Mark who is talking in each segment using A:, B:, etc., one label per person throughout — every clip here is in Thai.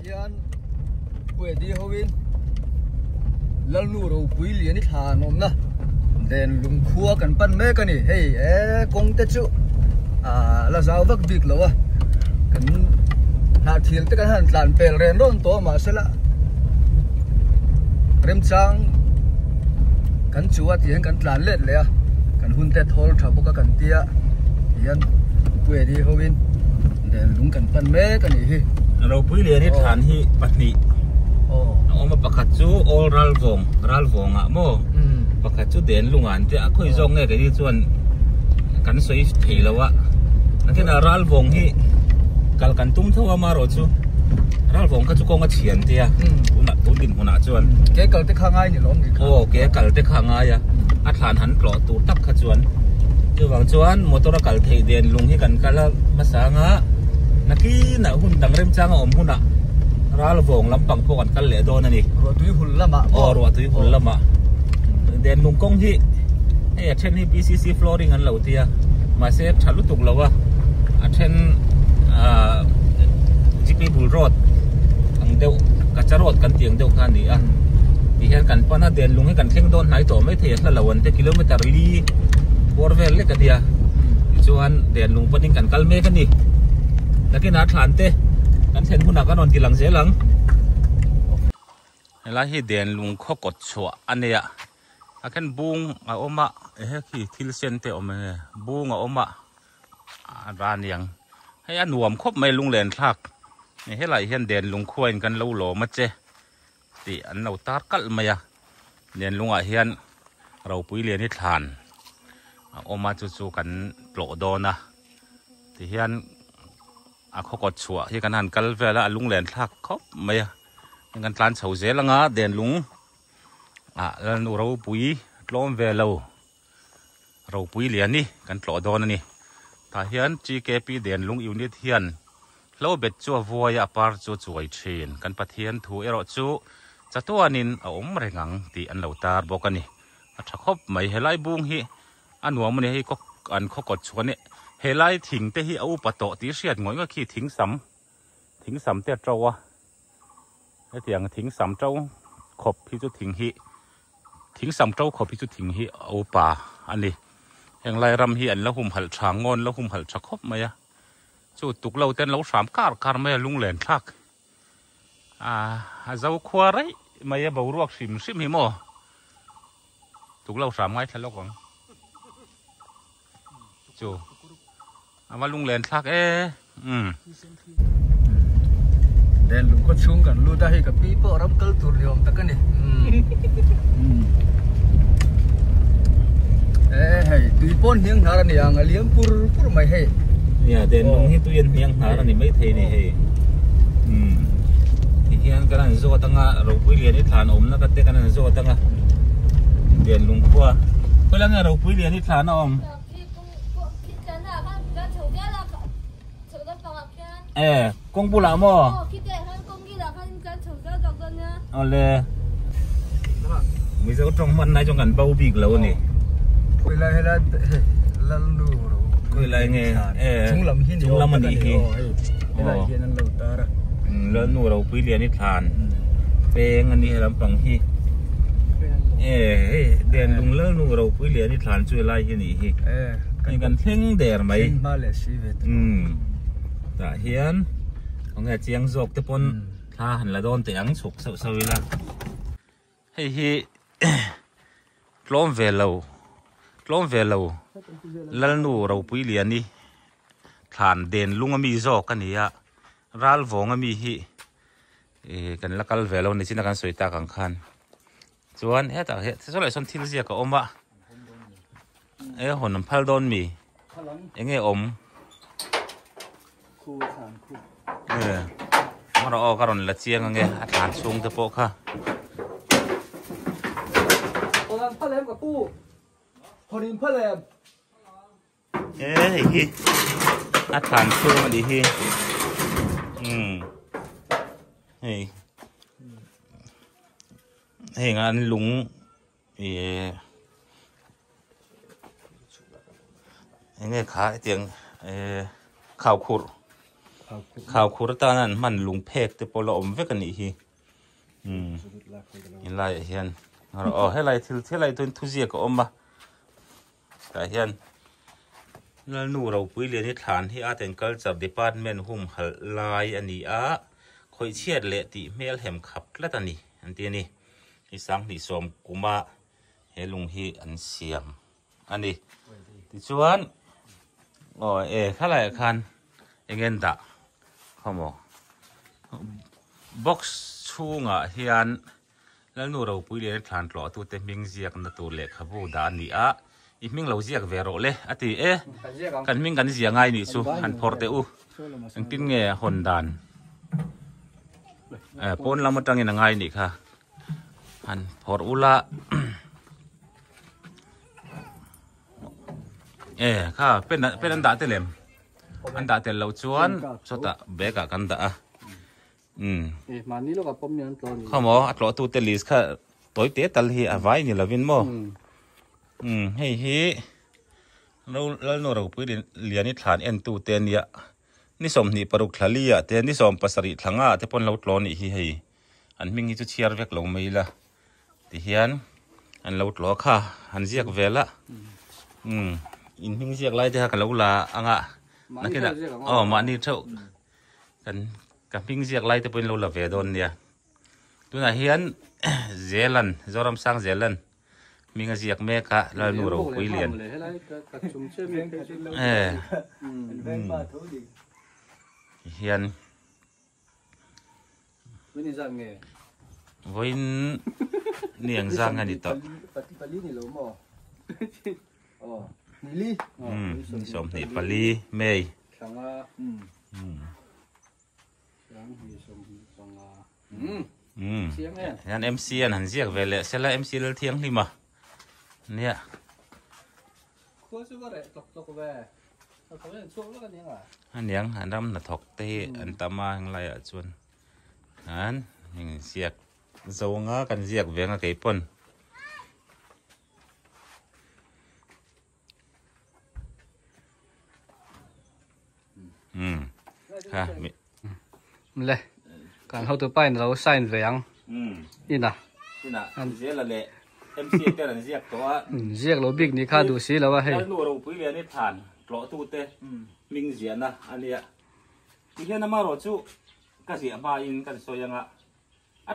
A: hian quê đi hô in lal nu ro pui lian ni thà nom na den lung khua kan pan me ka ni hey kong te chu la zaw vak bik lo a kan na thil te kan han tlan pel ren ron to ma sela rem chang kan chuwa tiang kan tlan let le a kan hun te thol tha boka kan tia hian quê đi hô in den lung kan pan me ka ni hi
B: ro pui lian ni than hi patni oma pakatu all ralvong a mo pakatu den lungan te a khoi zong nge ke ni chuan kan soi thei lawa nakena ralvong hi kal kan tum thawa ma ro chu ralvong ka chu kong a thian tia una tu din huna chuan
A: ke kal te khangai ni lom ni
B: ke kal te khangai ya a than han tlo tu tak kha chuan chu wang chuan motor kal thei den lung hi kan kala masanga naki na hun dang rem chang om huna ral vong lampang po kan kal le do na ni
A: ro tui hul lama
B: ro tui hul lama den lung kong hi a then hi PCC flooring an lo tia ma se thalu tuk lawa a then GP Bull Road ang deu ka charot kan tiang deu khan ni a ti hian kan pana den lung hi kan thleng don nai to mai the hla lawan te kilometer li borvel le ka dia chuan den lung paning kan kal me kan ni lakina thlan te kan then huna kan on tilang zelang hela hi den lung khokot chua ania akan bung a oma khi thil sen te ome bung a oma raniang hay anuam khop mai lung len thak ni helai hian den lung khuain kan lo lo ma che ti an lo tar kal maya den lunga hian ro pui len hi thlan a oma chu chu kan plo dona ti hian a khokot chua hi kan han kal vela lung len thak khop maya kan tlan chho zelanga den lung lan ro pui tlom velo ro pui lian ni kan tlo don ani ta hian GKP den lung unit hian lo bet chu voya par chu chuai thin kan pathian thu ero chu chatuanin a om rengang ti an lo tar bokani a thakop mai helai bung hi anuam ni hi kok an khokot chuani helai thing te hi au pato ti hriat ngoi nga khi thing sam te trawa he tiang thing sam trau khop hi chu thing sam trau khop hi chu thing hi au pa ani heng lai ram hi an la hum hal thang ngon la hum hal thakop maya chu tuk lo ten lo sam kar maya lung len thak a zau khwa rai maya boruak sim hi mo tuk lo sam ngai thalok wang chu ama lung len thak
A: den lung ko chung kan lu ta hi ka pi po ram kal tur yom ta kan ni hey tui pon hiang thar ani ang aliam pur mai he
B: ya den lung hi tuyen hiang thar ani mai thei ni he hian kan zo tanga ro pui lian ni thlan om na ka te kan zo tanga den lung khwa kolanga ro pui lian ni thlan om công bu làm mò le bây giờ trong mặn này trong ngàn bao bì lâu nè
A: quay lại hay là lần nữa
B: quay lại nghe chúng làm mình đi hi lần nữa đâu quý liền ít than pe ngân đi làm bằng hi đèn lung lần nữa đâu quý liền ít than chui lại hi nè hi cái cần thinh đèn mấy ta hiền có nghe tiếng rộp tới pon tha hẳn là đôn tiếng sụp sâu sâu là hi lom về lâu lần nu rau pui liền đi than đèn lung ami zo cái này à ral vong ami hi cái là cal về lâu này chỉ là cái sợi ta càng khan chuan hết à hết số lại son thil gì cả ôm ạ hồn phal đôn mi nghe ôm mà nó karon là chiang nghe than sung te po kha
A: orang phalem ka pu horin phalem
B: hi than sung đi hi hey ngan lung nghe khá tiếng khảo khur ข่าวคุรตานั้นมันลุงเพกแต่พอเราอมเวกันนี่ฮีนี่ไรเฮียนเราอ๋อให้ไรที่ไรตัวทุเรียก็อมมาแต่เฮียนนั่นนู่เราปุ้ยเรียนที่ฐานที่อาเทนกัลจับดีพาร์ตเมนต์หุ่มหัลลายอันนี้คอยเชียดเละติเมลแหมขับแล้วตอนนี้อันที่นี่ที่สังที่สมกุมาเฮลุงฮีอันเสียมอันนี้ที่ชวนอ๋อข้าไรคันเงินตะเขาบอกบ็อกซ์ช่วงเฮียนแล้วนู่เราปุ้ยเรียนฐานหล่อตัวเต็มมิงเสียกันตัวเล็กครับผู้ด่านนี้อีมิงเราเสียกเวโรเลยอติกันมิงกันเสียง่ายนี่สู้หันพอร์เตอูอันกินเงี้ยหนดานปนเรามาตั้งยังไงนี่ค่ะหันพอร์อุละค่ะเป็นอันดาเตลมอันดาเตลเราชวนสตะเบกกันดา
A: มานี่เรากับผมเนี่ยตอน
B: ข้าหมออัตโลตูเตลิสค่ะตัวเตะตัลฮีอวัยนี่ละวินโมเฮ้ยแล้วโนเราพูดเรียนนิทานเอ็นตูเตนเนี่ยนี่สมนี่ปรุขลีอ่ะเตนนี่สมภาษาริทั้งแต่ปนเราตลอนี่เฮ้ยอันมิงนี่จะเชียร์เวกลงไม่ละที่เฮียนอันเราตลอค่ะอันเสียกเวละอินมิงเสียกไรที่ฮะกันเราละอ่ะนั่นคืออ๋อมานี่เท่ากันกับมิงเสียกไรที่เป็นเราละเวดอนเนี่ยตัวน่ะเฮียนเจลันจอรำสังเจลันมีเงินเสียกแม่กะแล้วนูเราคุยเรียนเฮียนวินจังเงี้ยวินเนียงจังอันนี้ต่อปลีนี่หรอหมออ๋อนี่สมนี่ปลีเมย์สังว่าสังมีสมสังว่ายันMCอันหันเสียกเวลเสร็จแล้ว MC เลือเที่ยงนี่มาเนี่ยอันยังอันดำน่ะถกเตะอันตามาอย่างไรชวนอันยังเสียกโซงะกันเสียกเวียงกับไก่ปนค่ะ
A: เลยการเข้าตัวไปเราใส่เวียงนี่นะ
B: อันเสียละเละMC เตลันเสียกตัว
A: เสียกเราบิ๊กนี่ข้าดูสิแล้วว่าให้
B: แล้วเราปุ้ยเรียนนี่ฐานหล่อตูเตมิงเสียนะอันนี้ที่เห็นน้ำมันรถจู่ก็เสียมาอินกันโซยัง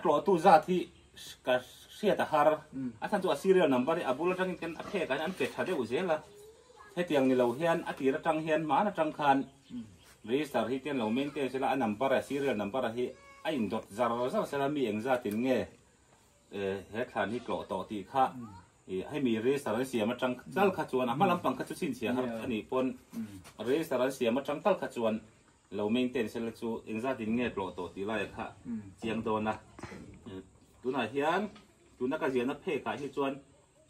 B: หล่อตูจัดที่ก็เสียแต่ฮาร์ท่านตัวซีเรียลนัมเบอร์บุลจังกันเพกันอันเป็ดทัดเดือดเสียละให้เตียงนี่เราเห็นตีระจังเห็นมาระจังคันรีสตาร์ที่เตียงเราเมนเทนเสร็จแล้วนัมเบอร์ซีเรียลนัมเบอร์ที่ไอ้ดอทซาร์ซาร์เสร็จแล้วมีเองจัดถึงเงี้ยเหตุการณ์นี้กล่าวต่อที่ข้าให้มีเรื่องสารเสียมาจังตั้งขจวนมาลำปังขจุสินเสียครับอันนี้ปนเรื่องสารเสียมาจังตั้งขจวนเราเมนเทนเซลจูเองซาดินเงี้ยกล่าวต่อที่ไรค่ะเจียงโดนนะตัวไหนเฮียนตัวนักเรียนนักเพศที่จวน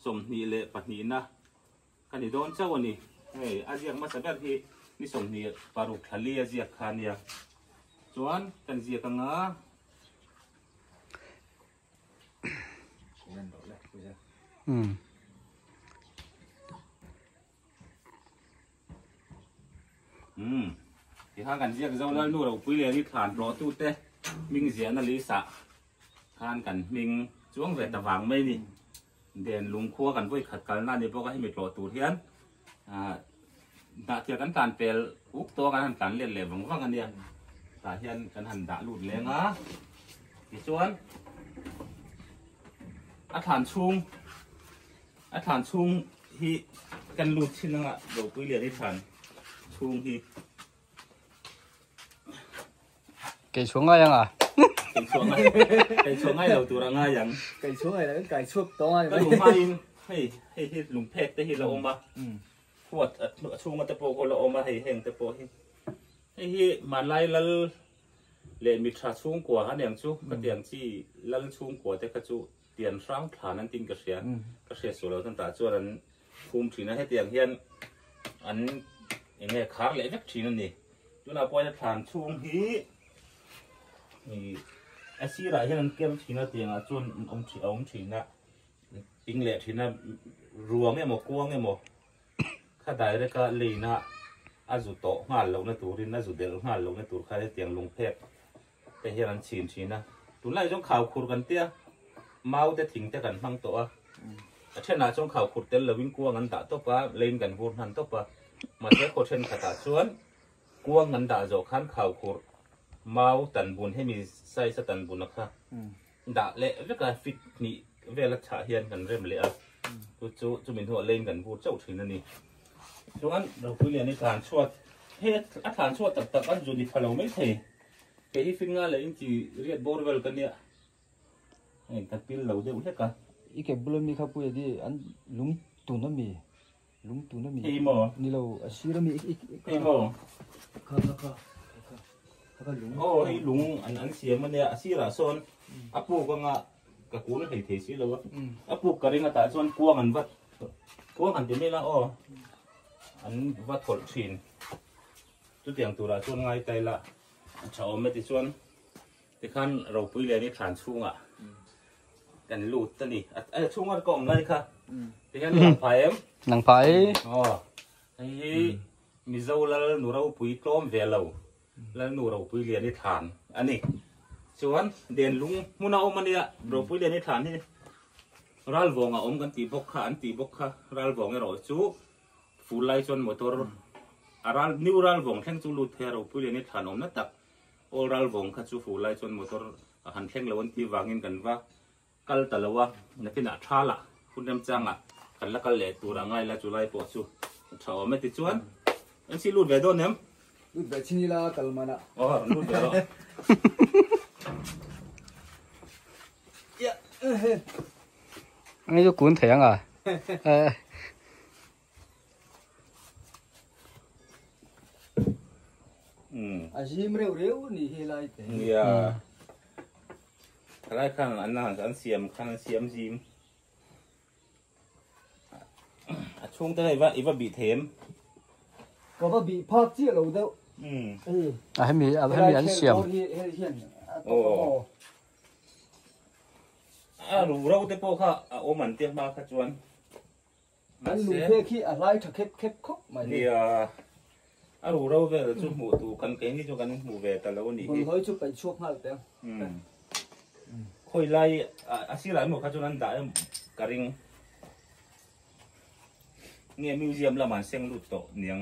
B: สมนีเละปนีนะกันนี่โดนเจ้าวันนี้อาเจียงมาสักที่นี่สมนีปารุขลีอาเจียขันเนี่ยจวนกันเจียกังที่ห้างกันเสียกเจ้าแล้วนู่นเราปุ้ยเรียนที่ฐานรอตู้เต้มิงเสียนาฬิสะทานกันมิงช่วงเวทวางไม่นี่เด่นลุงคั่วกันด้วยขัดกันนั่นนี่พวกก็ให้มีรอตู้เทียนด่าเทียกันการเปลอุกตัวกันหันกันเรียนเหลวฟังกันเดียด่าเทียนกันหันด่าหลุดเลยนะที่ชวนอาถานชุงที่กันหลุดชิ้นนึงอ่ะเดี๋ยวปุ้ยเรียนที่ฐานชุงที่
A: ไก่ช่วงอะไรยัง
B: ไก่ช่วงไงเราตัวเราง่ายยัง
A: ไก่ช่วงอะไรไก่ช่วงตัวอะไร
B: ก็ลุงมาอินให้ลุงเพชรให้เราอมมาขวดช่วงมันตะโปคนเราอมมาให้แห้งตะโปให้มาไล่แล้วเลนมีทราช่วงกว่าฮะเนี่ยช่วงก็เตียงที่ลั่นช่วงกว่าแต่ก็จู่เตียนร่างฐานนั้นตินกระเสียสุดเราตั้งแต่ช่วงนั้นภูมิถีนั้นให้เตียงเฮียนอันอย่างเงี้ยขาเล็กทีนั่นนี่จุดเราปล่อยฐานช่วงนี้ไอ้สิ่งอะไรที่นั่นเก็บทีนั่นเตียงจนองทีน่ะอิงเล็ทีน่ะรัวเนี่ยหมดกวงเนี่ยหมดข้าได้เลยก็เลยน่ะ อาจุโตงานลงในตูรินอาจุเดลงานลงในตูใครได้เตียงลงเพกแต่เฮียรันชินนะตุนไล่จงข่าวขุดกันเตี้ยเมาแต่ทิ้งแต่กันฟังตัวเช่นน่ะจงข่าวขุดเต้นละวิ่งกลัวงันด่าตัวปะเล่นกันพูดหันตัวปะมาเจ้าโคเช่นขตาชวนกลัวงันด่าโจขันข่าวขุดเมาตันบุญให้มีไส้สตันบุญนะคะด่าเละเรื่องการฟิตนี่เวลาฉาเฮียนกันเริ่มเละจูมินหัวเล่นกันพูดเจ้าถึงนั่นนี่ช่วงเราคุยเรียนในฐานชวดเฮ็ดฐานชวดตักอันจุดิพะเราไม่เทเกี่ยฟิงงานเลยจริงๆเรียกบอร์เวลกันเนี่ยเอ็งตัดปิลเราเดี๋ยวเฮ็ดกัน
A: อีกบุลมีครับพูดดีอันลุงตุนมี
B: เฮ้ยหมอ
A: นี่เราชีรมีอีก
B: เฮ้ยหมอ
A: ค่ะลุง
B: โอ้เฮ้ยลุงอันเสียมันเนี่ยชีระโซนอาปูก็งะกะกูเลยเทชีแล้ววะอาปูกะเรงะตาโซนกลัวกันวัดกลัวกันจะไม่ละอ้ออันวัดถอดชินจุดเตียงตัวละส่วนไงใจละชาวไม่ติดส่วนที่ขั้นเราปุ้ยเรียนนี่ฐานช่วงอ่ะกันลูดตัวนี้ช่วงวันก่อนเลยค่ะที่ขั้นหนังไผ่
A: หนังไผ่
B: อ๋อไอ้มีเจ้าแล้วหนูเราปุ้ยกล้อมเวลเราแล้วหนูเราปุ้ยเรียนนี่ฐานอันนี้ส่วนเด่นลุงมุนาอมันเนี่ยเราปุ้ยเรียนนี่ฐานนี่รัลวงอ่ะอมกันตีบกขาอันตีบกขารัลวงเนี่ยเราจูฟูไลจนมอเตอร์รัลนิวรัลวงแข่งจูลูเทอร์ปุ้ยเรียนนี่ฐานอมนั่นตักโอรัลวงข้าจูฟูไลจนมอเตอร์หันแข่งแล้ววันที่วางเงินกันว่ากัลตะละวะนักที่น่าท่าละคุณจำจังอ่ะกันละกันเละตัวร่างไงละจุไลปอจูชาวไม่ติดชวนอันสิลูดเวดอนเนี่ย
A: ลูดเวชินีละกัลมานะ
B: อ๋อลูดเวดอน
A: อันนี้就滚腿啊อาชีพเร็วๆนี่เฮลัยเตะ
B: เนี่ยอะไรข้างอันนั้นอันเสียมข้างเสียมจิมช่วงเท่าไหร่วะอีว่าบีเทม
A: ก็ว่าบีพักเจี๊ยเราเด้อให้มีอันเสียม
B: โอ้รู้เราเตปค่ะโอมันเตียงมาขจวน
A: อันลูกเพ่ขี้อะไรถ้าเข็บคบมา
B: เนี่ยรู้เราเวลาจุดหมูตูกันเก่งที่จุกันหมูเวแต่ละวันนี้
A: คนเขาจุดไปช่วงห้าเต็ม
B: คอยไล่สิ่งหลายหมู่ขจวนนั้นได้กระริงเนี่ยมิวเซียมละมันเสียงลุดโตเนียง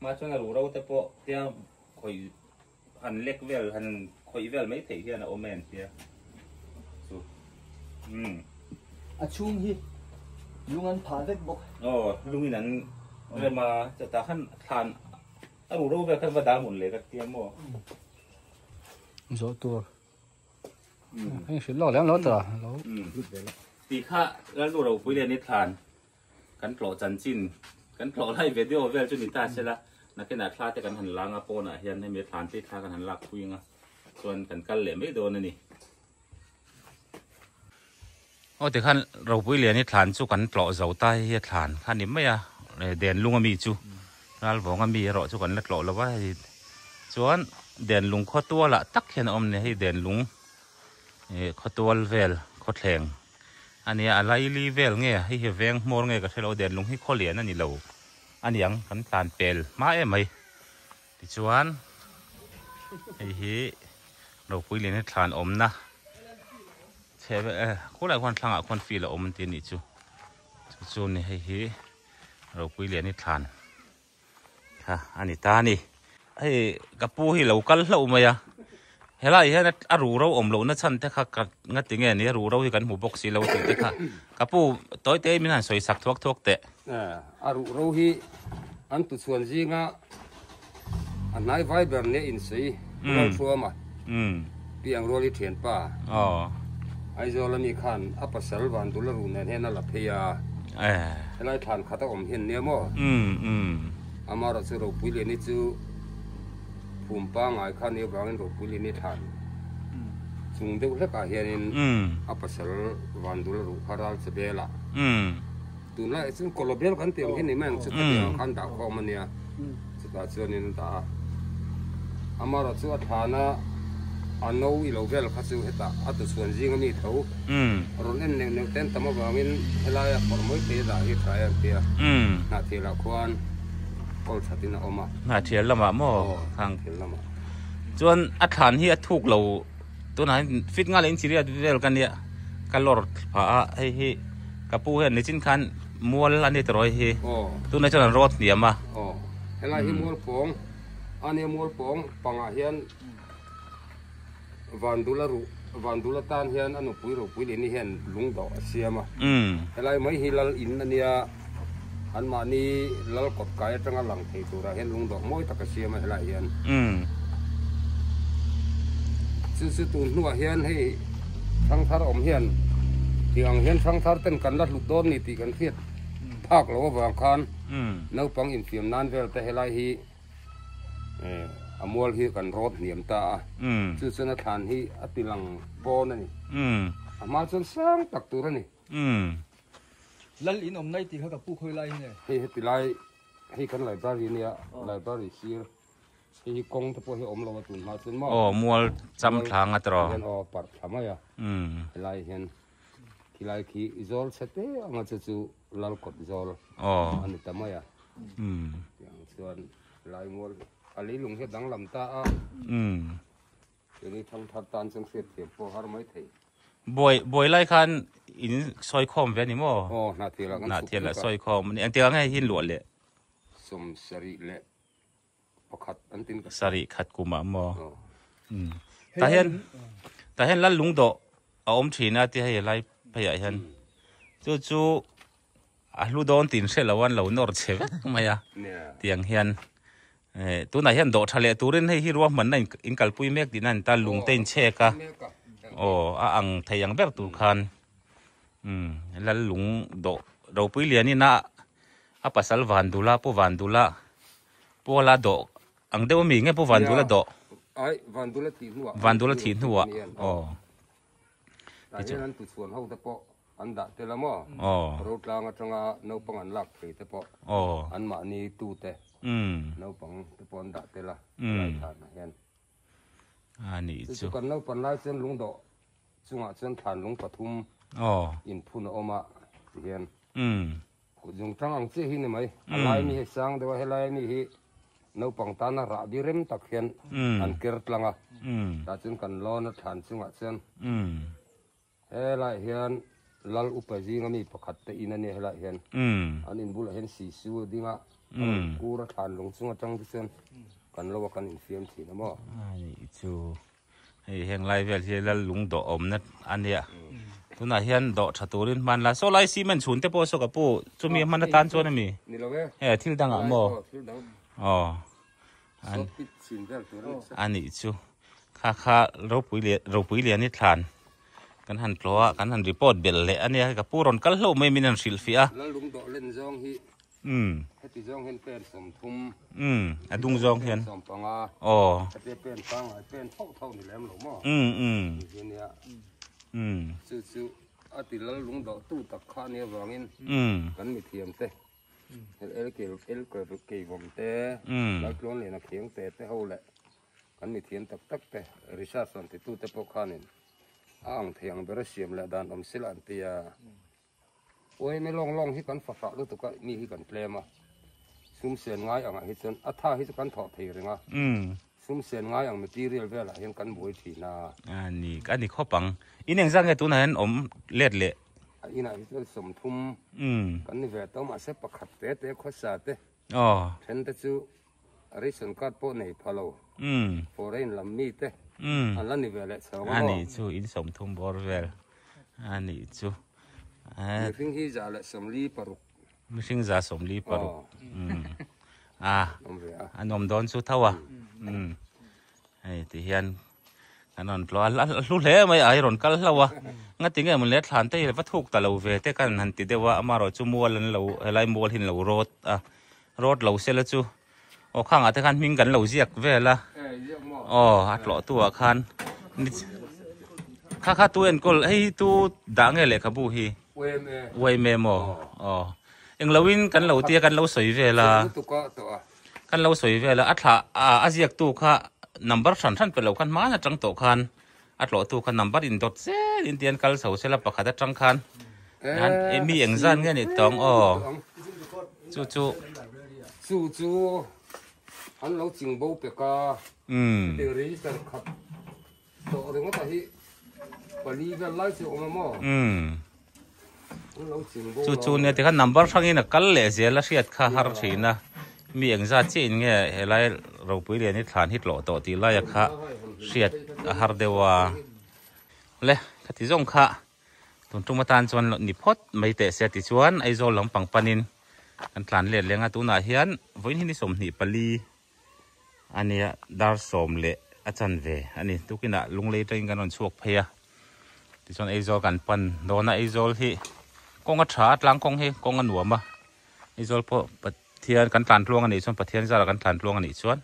B: มาจนรู้เราเตปเตียคอยอันเล็กเวลอันคอยเวลไม่ถี่เทียนะโอแมนเทีย
A: ช่วงที่ลุงอันผ่าเด็กบอก
B: อ๋อลุงนั้นเรียมาจะตาขั้นทานรู้แบบขั้นว่าดาหมุนเลยก็เตรียมมั้ง
A: โจตัวให้สุดหล่อแล้วตัวเรา
B: ตีข้าแล้วเราคุยเรียนนิทานกันโปรจันจินกันโปรไล่วิดีโอเวลจุนิตาใช่ละนักขนาดคลาดแต่กันหันล้างอ่ะโปน่ะเฮียนให้เมทานที่ท่ากันหันลักคุยงะส่วนกันเหลี่ยมไม่โดนนี่โอ้แต่ขั้นเราปุ้ยเรียนนี่ฐานจุกันเปล่าเสาใต้เฮียฐานขั้นนี้ไม่อะเด่นลุงมีจูรัลบอกมีเราจุกันเล็กหล่อแล้วว่าส่วนเด่นลุงข้อตัวละตักเขียนอมเนี่ยให้เด่นลุงข้อตัวเวลข้อแทงอันนี้อะไรรีเวลเงี้ยให้เวงมอร์เงี้ยก็ใช่เราเด่นลุงให้ข้อเหรียญนั่นนี่เราอันยังกันตานเปลมาเอ็มไหมที่ส่วนไอ้ฮีเราปุ้ยเรียนนี่ฐานอมนะใช่ไหมคนหลายคนทางอ่ะคนฟีละอมมันตีนี่จูนี่ให้เราคุยเรียนนิทานค่ะอันนี้ตานี่ไอ้กระปูที่เรากันเราไม่อะเฮ้ยไรเฮ้ยนั่นรู้เราอมเรานั่นฉันแต่ค่ะงัดติงเงี้ยนี่รู้เราที่กันหูบกสีเราติดแต่ค่ะกระปูต้อยเตยมีนั่นสวยสักทวกเตะ
A: รู้เราที่อันตุส่วนจริงอ่ะอันไหนไว้แบบนี้อินซีเราชัวร์มาเพียงรู้ที่เทียนป่า
B: อ๋อ
A: ไอ้โจลนี่ขันอัปเสลวันตุลรูเนี่ยนั่นละเพียอะไรทานขัดอมเห็นเนี่ยมั้งอามาเราจะรูปุยเลนี่จูภูมิปังไอ้ขันเนี่ยบางรูปุยเลนี่ทานจุงเด็กเล็กอาเห็นอัปเสลวันตุลรูคาราลเสเบล่ะตุนละไอ้ซึ่งโคลเบลกันเตียงเห็นนี่แม่งสุดที่ขันดาวคอมันเนี่ยสุดท้ายส่วนนี้นั่นตาอามาเราจะทานนะอันนู้นเราเวลข้าศึกเหตุอัตส่วนจริงก็มีเท่าเราเล่นเนื้อเต้นตั้มบางมินเฮลัยผลไม่เทียดเหตุไรเทียนาทีละควัน
C: กอลสัตินะอมา
B: น่าเทียนละมาโม่ทาง
C: เห็นแล้วมั้ง
B: จวนอัฐานที่ถูกเราตัวนั้นฟิตงานเล่นซีเรียสเวลกันเนี่ยกันหลอดผาให้กับปูเห็นในจินคันมัวอันนี้ตรอยให้ตัวนั้นจะรอดเนี่ยมา
C: เห็นไรที่มัวปองอันนี้มัวปองปังอาเฮียนวันดูละตานเฮียนอันนู้นปุยนี่เฮียนลุงดอกเสียมาเห็นไรไม่ฮิลลอินอันเนี้ยอันมานี่ลลกบไก่จังหลังเทตัวเห็นลุงดอกมวยตะกเสียมาเห็นไรเฮียนซื้อตูนหัวเฮียนให้ทั้งทารอมเฮียนที่อังเฮียนทั้งทารเต้นกันรัดลูกโดนนี่ตีกันเฟียดภาคเราวางคานเนื้อปังอินเฟียมนานเวลแต่เฮลัยฮีอมวลฮีกันรถเหนียมตาซื้อสนับฐานฮีอติลังโบนั่นนี่มาจนสร้างตักตัวนี่
A: ลัลอินอมในตีเขากับผู้เคยไล่เนี่ย
C: ให้ติไลให้กันไหลบารีเนี่ยไหลบารีซีที่กงทพให้อมเราตุนมาจนมา
B: มัวจำทางอัตรอ
C: เห็นปัดทำไมไหลเห็นที่ไหลขี้อิโซลเสร็จงั้นจะจู่ลลกดอิโซลอันนี้ทำไมอย่างส่วนไหลมัวอะไรลุงเห็ดดังลำตาอย่างนี้ทั้งทัดตานสังเสพเสียบพอหาไม่ถี่
B: บอยไล่คันอินซอยคอมเวนิโม
C: นาที
B: ละซอยคอมมันอันเดียวง่ายหินหลวดเลย
C: สมสริเละขัดอันติน
B: สริขัดกุมามแต่เห็นลันลุงโดเอาอมชีน่าที่ให้ไล่พยายามจู่ลูกโดนตีนเสร็จแล้ววันเราโนร์เชฟทำไมเตียงเฮียนตัวไหนเห็นโดทะเลตัวเรนให้ฮิรัวเหมือนนั่นอินกัลปุยเมกดินั่นตาลุงเต้นเชกะอังไทยังแบบตุคันแล้วลุงโดเราปุยเลียนี่นะปัสสาวะวันดูละพววันดูละพวลาโดอังเดียวมีไงพววันดูละโด
C: วันดูละ
B: ทีนหัว
C: แต่ฉะนั้นตุส่วนเขาแต่พออันดับเตละมั้งรถลางจังอ่ะน้าปังอันลักเลยแต่พออันมานี่ตูเตน้าปังแต่พออันดับเตละหลายฐานเห็น
B: อันนี้
C: จุกันน้าปังไล่เส้นลุงโดจุงอ่ะเส้นฐานลุงปทุมอินพุนออกมาเห็นจุงจังอังเสียหินไหมอะไรนี่ให้สร้างแต่ว่าอะไรนี่ให้น้าปังตานาระดิเริ่มตักเห็นอันเกิดลังอ่ะแต่จุงกันล้อนัดฐานจุงอ่ะเส้นไรเห็นลลอุปจีงมีประคัตแต่อินันเนี่ยไรเห็นอันนี้บุลเห็นสีสูดิ้งอ่ะกูรัฐานลงจุงจังที่เส้นกันเราว่ากันอินฟิมทีนะมั้ง
B: อันนี้จูเห็นไรเวลที่ลลุงโดอมนั่นอันเนี้ยตัวน่ะเห็นโดชะตูรินมันละโซไลซีมันชุนเตโปโซกับปูจุมีมันตานจวนมีทิลดังอ่ะมั้งอันนี้จูค่าเราปุยเลียนิทานกันหันเพราะว่ากันหันรีพอร์ตเบลเล่อันนี้กับผู้รอนกัลโลไม่มีนันสิลฟีอ่ะ
C: แล้วลุงโดเล่นจองฮีให้ติจองเห็นเป็นสมทุม
B: ดุงจองเห็น
C: สมปังอ่ะเป็นปังเป็นเท่านี่แหละมันหลงมั้งทีเนี้ยสู้อาทิตย์แล้วลุงโดตู้ตะข้าเนี่ยวางอินกันมีเทียมเต้เอลเกลวงเต้แล้วกล้องเลยนะเขียงเต้เขาแหละกันมีเทียมตักเต้ริชาร์สันติตู้เต้พวกข้านี่อ่างเทียงเบรเซียมและดานอมสิลันเตียโอ้ยไม่ลองที่กันฝักๆด้วยตัวก็มีที่กันเพลมาซุ่มเสียนง่ายอ่างฮิตจนอัฐาฮิตกันถอดเทเลยนะซุ่มเสียนง่ายอ่างมีตีเรียลเวลาเห็นกันบวยทีน่ะ
B: อันนี้ข้อปังอีนึงสั่งไอ้ตัวนั้นอมเล็ดเละ
C: อีน่ะฮิตสมทุมกันนี่เวทต้องมาเสพประคัดเตะข้อสาเตะเห็นแต่จู่อะไรสังกัดพวกในพะโลโฟเรนลำมีเตะอันนั้นนี่เวลาสอง
B: อันนี้จู่อินสมทุมบอร์เวลอันนี้จู่
C: ไม่ฟิงฮีจ่าละสมลีปรุก
B: ไม่ฟิงจ่าสมลีปรุกอันนมโดนสุดเท่าไอ้ที่เฮียนอันนั้นปลอดรู้แล้วไม่ไอ้รอนกันแล้ววะงั้นถึงไงมันเล็ดฐานเต้ว่าถูกแต่เราเวทกันหันติดเดียวว่ามาเราจู่มัวแล้วเราอะไรมัวหินเรารถเราเสร็จแล้วจู่โอ้ข้างอาจจะกันมิงกันเราเสียกเวล่ะอัดหล่อตัวคันข้าตัวเองก็ให้ตัวด่างไงเลยครับบุฮีเวเมมเอ็งเราวินกันเราเตี้ยกันเราสวยเวลากันเราสวยเวลาอัดละอาเซียกตัวข้านัมเบอร์ชั้นเป็นเราคันมานะจังโตคันอัดหล่อตัวคันนัมเบอร์อินดอทเซอินเดียนกัลเสาเซลปะขัดจังคันนั้นมีเอ็งซันไงนี่ตองจู่
C: สู้จูอันเราจิงโบเปกาเดี๋ยวรีสันขับต่อเดี๋ยวก็ที่ปลีก็ไล่สิออกมาหม้อ
B: จูเนี่ยที่เขานัมเบอร์ทั้งนี้นะกัลเลเซียละเสียดข้าหาร์ทีนะมีอย่างจะจีนเงี้ยเฮลัยเราไปเรียนนี่ฐานฮิตโหลต่อตีไล่ข้าเสียดหาร์เดว่าเละข้าที่ส่งข้าตุนมาตานชวนนิพดไม่เตะเสียติชวนไอโซหลังปังปานินกันฐานเลียนเลี้ยงตัวนาเฮียนวันนี้นี่สมนิปลีอันนี้ดาร์สมเละอาจารย์เวอันนี้ทุกินะลุงเลยตัวเองกันนอนชวกเพียที่ชวนไอโซกันปันโดนไอโซที่กงกระชาดล้างกงเฮกงกันหัวมาไอโซพอปะเทียนกันฐานพลวงอันนี้ชวนปะเทียนจะกันฐานพลวงอันนี้ชวน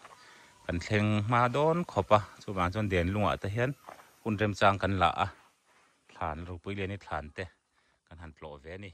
B: กันเทงมาโดนขบชวนมาชวนเดียนลุงอ่ะแต่เฮียนคุณเริ่มจางกันละฐานเราไปเรียนนี่ฐานเตะกันหันโผล่เวนี่